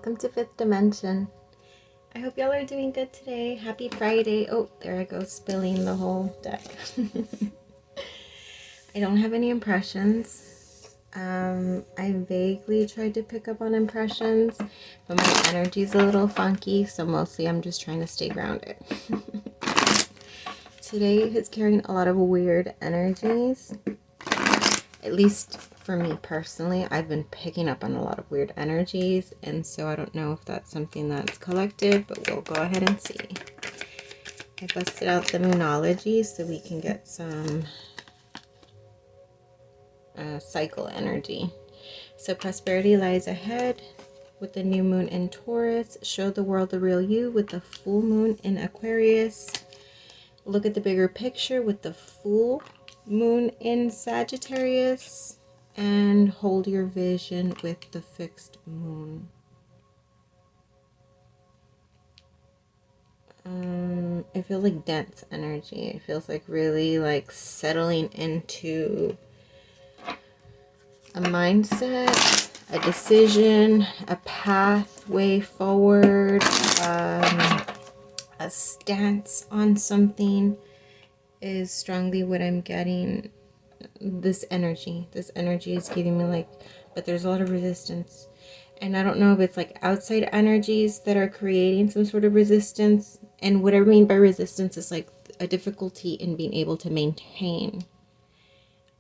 welcome to Fifth Dimension. I hope y'all are doing good today. Happy Friday. Oh, there I go, spilling the whole deck. I don't have any impressions. I vaguely tried to pick up on impressions, but my energy's a little funky, so mostly I'm just trying to stay grounded. Today is carrying a lot of weird energies. At least for me personally, I've been picking up on a lot of weird energies, and so I don't know if that's something that's collective, but we'll go ahead and see. I busted out the Moonology so we can get some cycle energy. So prosperity lies ahead with the new moon in Taurus. Show the world the real you with the full moon in Aquarius. Look at the bigger picture with the full moon in Sagittarius, and hold your vision with the fixed moon. It feels like dense energy. It feels like really like settling into a mindset, a decision, a pathway forward, a stance on something is strongly what I'm getting. This energy is giving me like, but there's a lot of resistance, and I don't know if it's like outside energies that are creating some sort of resistance. And what I mean by resistance is like a difficulty in being able to maintain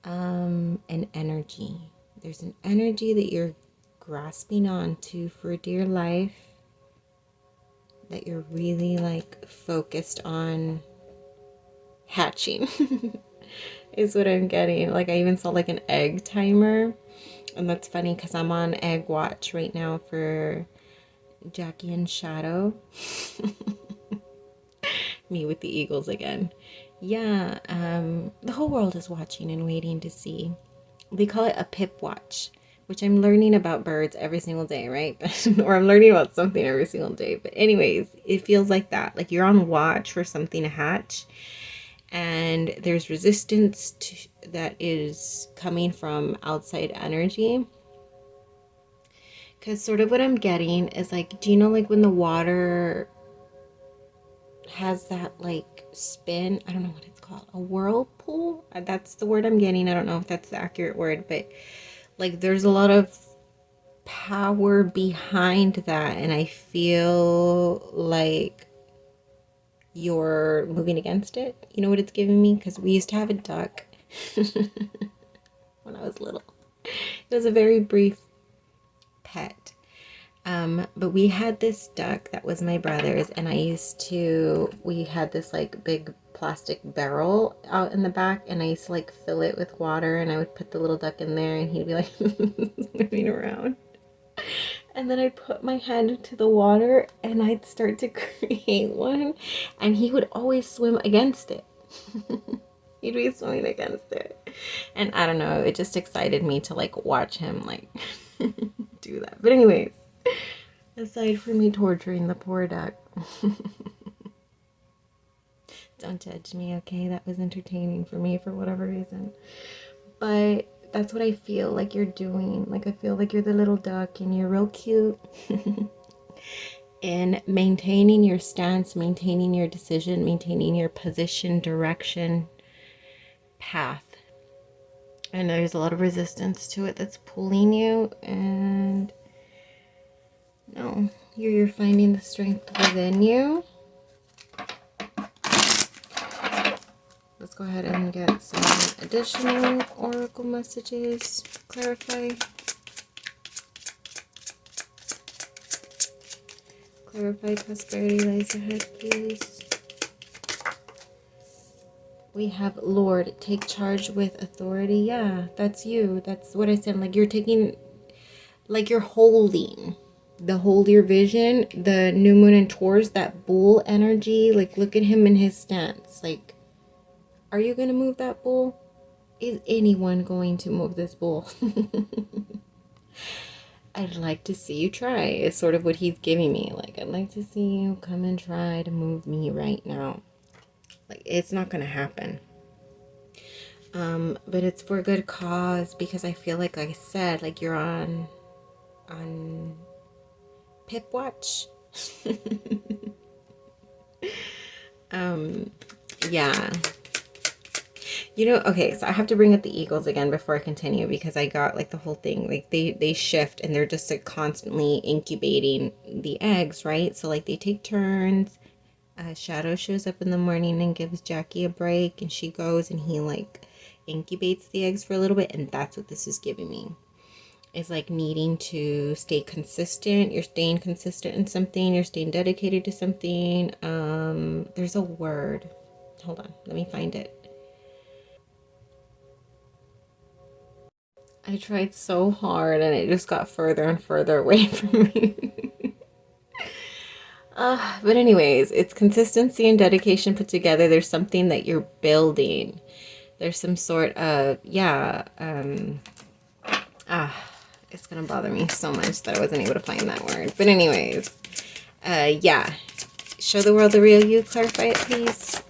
an energy. There's an energy that you're grasping onto for dear life, that you're really like focused on hatching. Is what I'm getting. Like I even saw like an egg timer, and that's funny because I'm on egg watch right now for Jackie and Shadow. Me with the eagles again. Yeah, the whole world is watching and waiting to see. They call it a pip watch, which I'm learning about birds every single day, right? Or I'm learning about something every single day. But anyways, it feels like that. Like you're on watch for something to hatch, and there's resistance that is coming from outside energy. Because sort of what I'm getting is like, do you know like when the water has that like spin? I don't know what it's called. A whirlpool? That's the word I'm getting. I don't know if that's the accurate word, but like there's a lot of power behind that, and I feel like you're moving against it. You know what it's giving me? Because we used to have a duck when I was little. It was a very brief pet. But we had this duck that was my brother's, and we had this like big plastic barrel out in the back, and I used to like fill it with water, and I would put the little duck in there, and he'd be like moving around. And then I'd put my hand into the water and I'd start to create one, and he would always swim against it. He'd be swimming against it. And I don't know, it just excited me to like watch him like do that. But anyways, aside from me torturing the poor duck, don't judge me, okay? That was entertaining for me for whatever reason. But that's what I feel like you're doing. Like I feel like you're the little duck and you're real cute. And maintaining your stance, maintaining your decision, maintaining your position, direction, path. And there's a lot of resistance to it that's pulling you, and no, you're finding the strength within you. Let's go ahead and get some additional oracle messages. Clarify prosperity lies ahead, please. We have Lord, take charge with authority. Yeah, that's you. That's what I said. Like you're taking, like you're holding your vision. The new moon in Taurus, that bull energy. Like look at him in his stance. Like, are you going to move that bull? Is anyone going to move this bull? I'd like to see you try, is sort of what he's giving me. Like, I'd like to see you come and try to move me right now. Like, it's not going to happen. But it's for a good cause, because I feel like I said, like you're on Pip watch. Yeah. You know, okay, so I have to bring up the eagles again before I continue, because I got like the whole thing, like they shift and they're just like constantly incubating the eggs, right? So like they take turns. Shadow shows up in the morning and gives Jackie a break, and she goes and he like incubates the eggs for a little bit, and that's what this is giving me. It's like needing to stay consistent. You're staying consistent in something, you're staying dedicated to something. There's a word. Hold on, let me find it. I tried so hard and it just got further and further away from me. But anyways, it's consistency and dedication put together. There's something that you're building. There's some sort of, yeah, it's gonna bother me so much that I wasn't able to find that word. But anyways, yeah. Show the world the real you. Clarify it, please.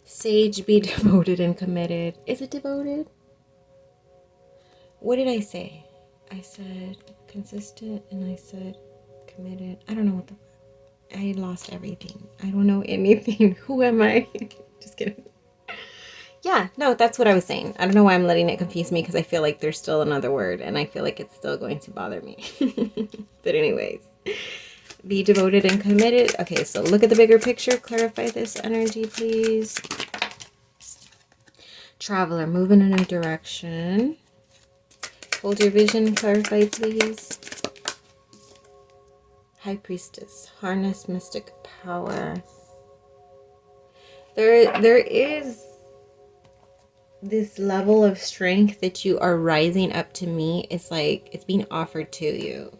Sage, be devoted and committed. Is it devoted? What did I say? I said consistent and I said committed. I don't know what the... I lost everything. I don't know anything. Who am I? Just kidding. Yeah, no, that's what I was saying. I don't know why I'm letting it confuse me, because I feel like there's still another word and I feel like it's still going to bother me. But anyways, be devoted and committed. Okay, so look at the bigger picture. Clarify this energy, please. Traveler, move in a new direction. Hold your vision. Clarify, please. High Priestess, harness mystic power. There is this level of strength that you are rising up to meet. It's like it's being offered to you.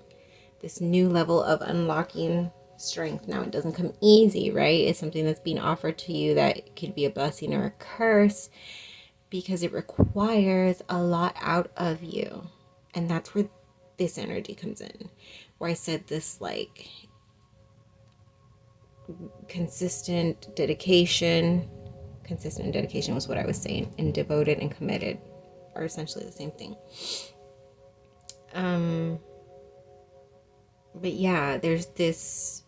This new level of unlocking strength. Now, it doesn't come easy, right? It's something that's being offered to you that could be a blessing or a curse, because it requires a lot out of you. And that's where this energy comes in, where I said this like consistent dedication was what I was saying, and devoted and committed are essentially the same thing. But yeah, there's this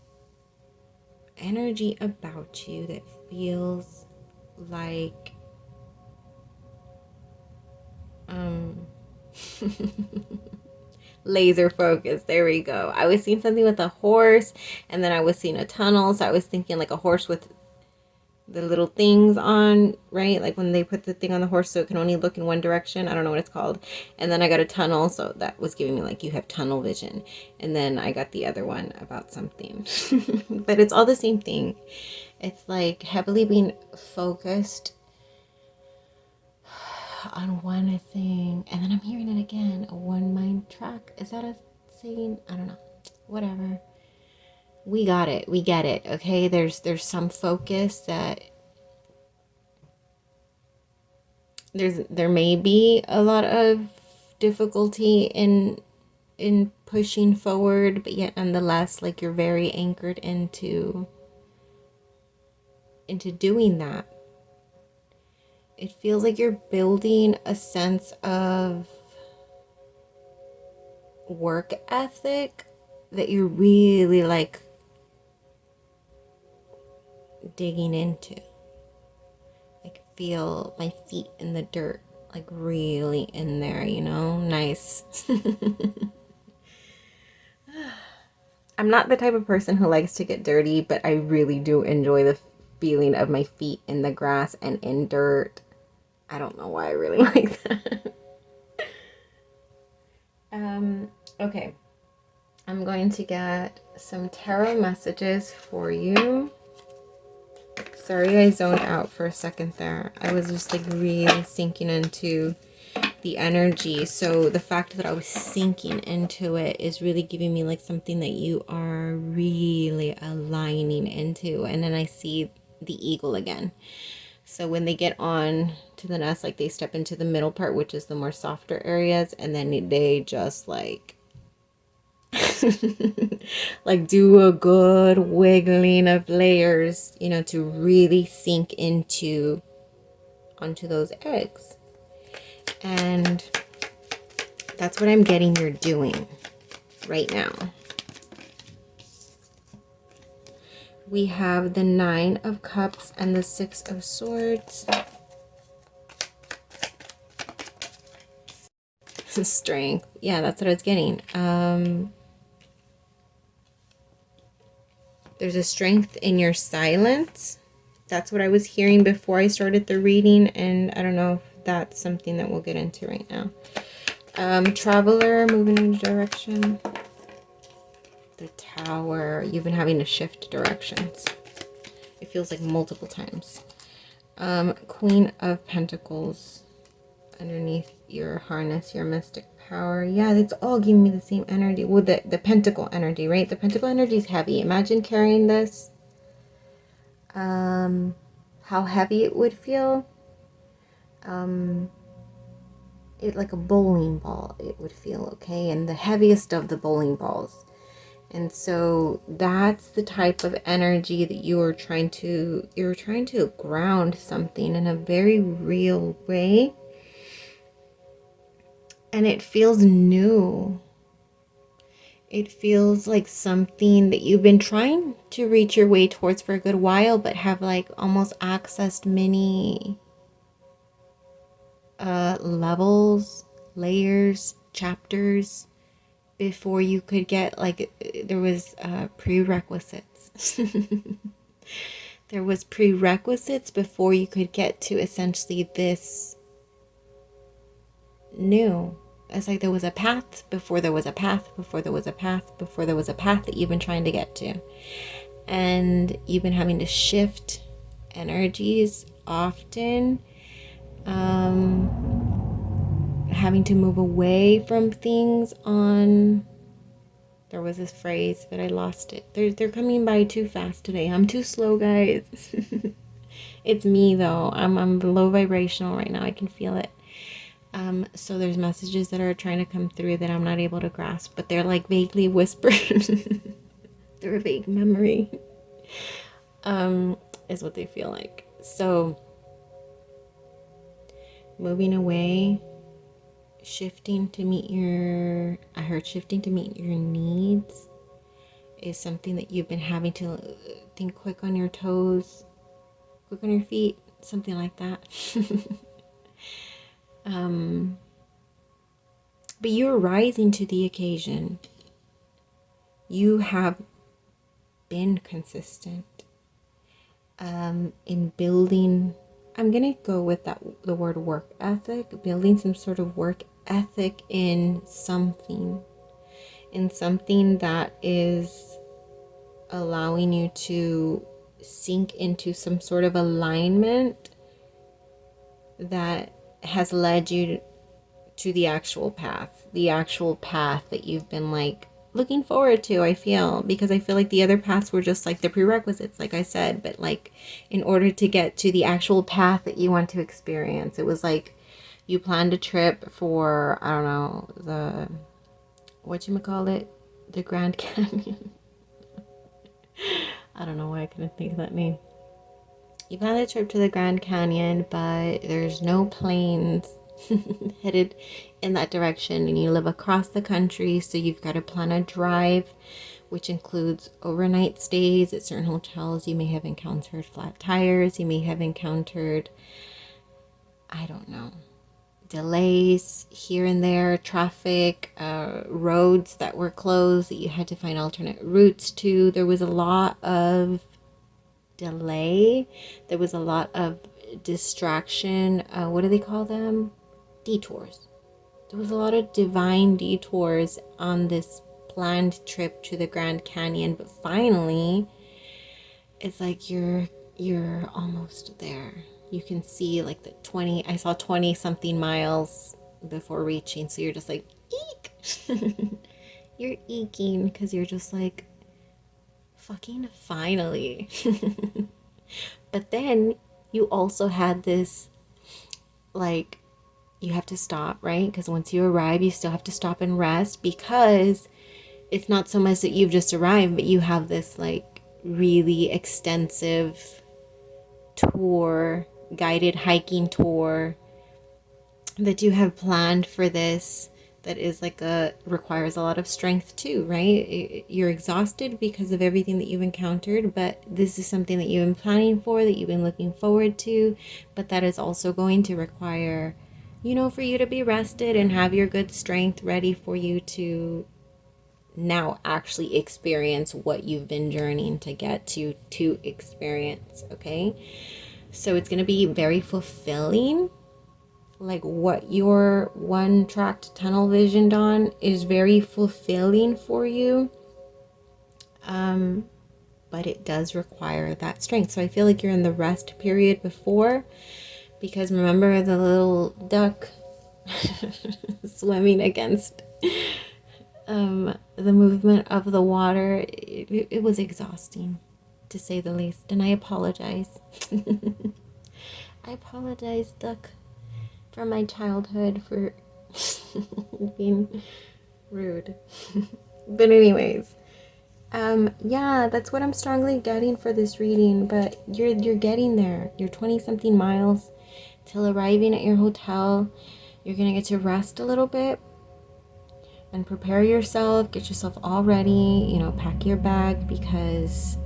energy about you that feels like laser focus. There we go. I was seeing something with a horse, and then I was seeing a tunnel, so I was thinking like a horse with the little things on, right? Like when they put the thing on the horse so it can only look in one direction. I don't know what it's called. And then I got a tunnel, so that was giving me like you have tunnel vision. And then I got the other one about something. But it's all the same thing. It's like heavily being focused on one thing, and then I'm hearing it again, a one mind track. Is that a saying? I don't know. Whatever. We got it. We get it. Okay. There's some focus that there may be a lot of difficulty in pushing forward, but yet nonetheless, like you're very anchored into doing that. It feels like you're building a sense of work ethic that you're really like digging into. Like feel my feet in the dirt, like really in there, you know? Nice. I'm not the type of person who likes to get dirty, but I really do enjoy the feeling of my feet in the grass and in dirt. I don't know why I really like that. Okay. I'm going to get some tarot messages for you. Sorry I zoned out for a second there. I was just like really sinking into the energy. So the fact that I was sinking into it is really giving me like something that you are really aligning into. And then I see the eagle again. So when they get on to the nest, like they step into the middle part, which is the more softer areas, and then they just like like do a good wiggling of layers, you know, to really sink onto those eggs. And that's what I'm getting you're doing, right now. We have the 9 of Cups and the 6 of Swords. Strength. Yeah, that's what I was getting. There's a strength in your silence. That's what I was hearing before I started the reading, and I don't know if that's something that we'll get into right now. Traveler, moving in a direction. The Tower. You've been having to shift directions. It feels like multiple times. Queen of Pentacles. Underneath your harness, your mystic power. Yeah, it's all giving me the same energy. Well, the pentacle energy, right? The pentacle energy is heavy. Imagine carrying this. How heavy it would feel. It like a bowling ball, it would feel, okay? And the heaviest of the bowling balls. And so that's the type of energy that you're trying to ground something in a very real way. And it feels new. It feels like something that you've been trying to reach your way towards for a good while, but have like almost accessed many levels, layers, chapters before you could get, like, there was prerequisites. There was prerequisites before you could get to essentially this new. It's like there was a path before there was a path before there was a path before there was a path that you've been trying to get to. And you've been having to shift energies often. Having to move away from things on... There was this phrase, but I lost it. They're coming by too fast today. I'm too slow, guys. It's me, though. I'm low vibrational right now. I can feel it. So there's messages that are trying to come through that I'm not able to grasp, but they're like vaguely whispered. They're a vague memory. Is what they feel like. So moving away, shifting to meet your needs is something that you've been having to think quick on your toes, quick on your feet, something like that. But you're rising to the occasion. You have been consistent in building. I'm gonna go with the word work ethic, building some sort of work ethic in something that is allowing you to sink into some sort of alignment that has led you to the actual path that you've been like looking forward to, I feel, because I feel like the other paths were just like the prerequisites, like I said, but like in order to get to the actual path that you want to experience, it was like you planned a trip for, I don't know, the Grand Canyon. I don't know why I couldn't think of that name. You planned a trip to the Grand Canyon, but there's no planes headed in that direction, and you live across the country, so you've got to plan a drive, which includes overnight stays at certain hotels. You may have encountered flat tires. You may have encountered, I don't know, delays here and there, traffic, roads that were closed that you had to find alternate routes to. There was a lot of delay. There was a lot of distraction. What do they call them? Detours. There was a lot of divine detours on this planned trip to the Grand Canyon, but finally it's like you're almost there. You can see like I saw 20 something miles before reaching, so you're just like eek. You're eeking because you're just like, fucking finally. But then you also had this, like, you have to stop, right? Because once you arrive, you still have to stop and rest, because it's not so much that you've just arrived, but you have this like really extensive tour, guided hiking tour that you have planned for this that is like requires a lot of strength too, right? You're exhausted because of everything that you've encountered, but this is something that you've been planning for, that you've been looking forward to, but that is also going to require, you know, for you to be rested and have your good strength ready for you to now actually experience what you've been journeying to get to experience. Okay, so it's going to be very fulfilling. Like what your one tracked tunnel visioned on is very fulfilling for you, but it does require that strength. So I feel like you're in the rest period before, because remember the little duck swimming against the movement of the water. It was exhausting, to say the least, and I apologize. I apologize, duck, for my childhood, for being rude. But anyways, yeah, that's what I'm strongly getting for this reading. But you're getting there. You're 20 something miles till arriving at your hotel. You're gonna get to rest a little bit and prepare yourself, get yourself all ready, you know, pack your bag, because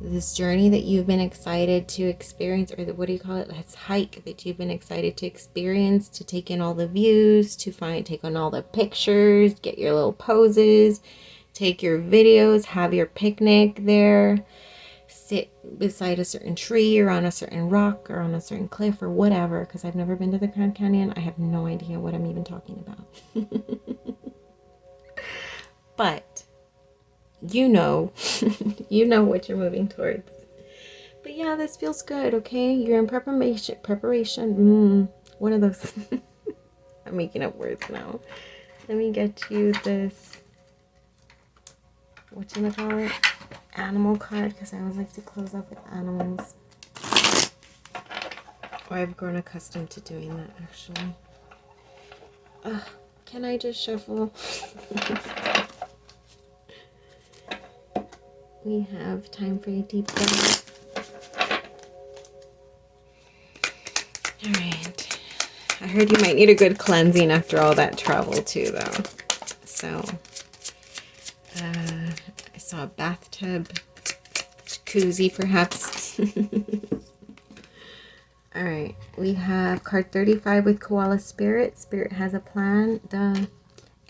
this journey that you've been excited to experience, or what do you call it? This hike that you've been excited to experience, to take in all the views, to take on all the pictures, get your little poses, take your videos, have your picnic there, sit beside a certain tree or on a certain rock or on a certain cliff or whatever, because I've never been to the Grand Canyon. I have no idea what I'm even talking about. But you know, you know what you're moving towards. But yeah, this feels good, okay? You're in preparation. One of those. I'm making up words now. Let me get you this, what you call it? Animal card, because I always like to close up with animals. Or I've grown accustomed to doing that, actually. Can I just shuffle? We have time for a deep breath. All right. I heard you might need a good cleansing after all that travel too, though. So, I saw a bathtub, jacuzzi perhaps. All right. We have card 35 with Koala Spirit. Spirit has a plan. I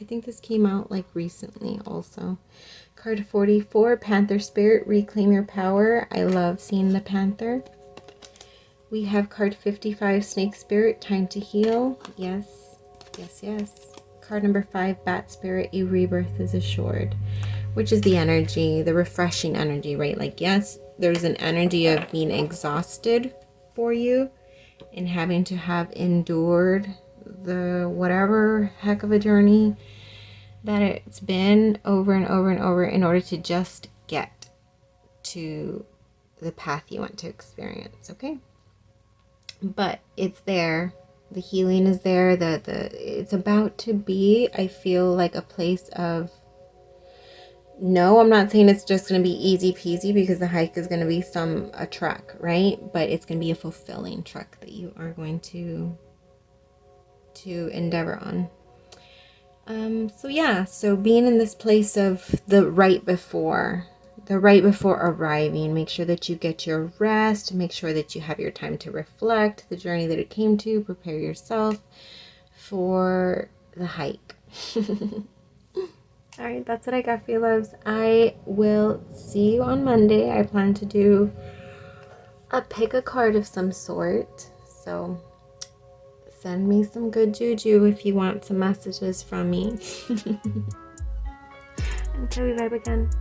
think this came out like recently also. Card 44, Panther Spirit, Reclaim Your Power. I love seeing the panther. We have card 55, Snake Spirit, Time to Heal. Yes, yes, yes. Card number 5, Bat Spirit, A Rebirth is Assured, which is the energy, the refreshing energy, right? Like, yes, there's an energy of being exhausted for you and having to have endured the whatever heck of a journey that it's been over and over and over in order to just get to the path you want to experience, okay? But it's there. The healing is there. It's about to be, I feel like, a place of, no, I'm not saying it's just going to be easy peasy, because the hike is going to be a trek, right? But it's going to be a fulfilling trek that you are going to endeavor on. So yeah, so being in this place of the right before arriving, make sure that you get your rest, make sure that you have your time to reflect the journey that it came to, prepare yourself for the hike. All right, that's what I got for you, loves. I will see you on Monday. I plan to do pick a card of some sort, so send me some good juju if you want some messages from me. Until we vibe again.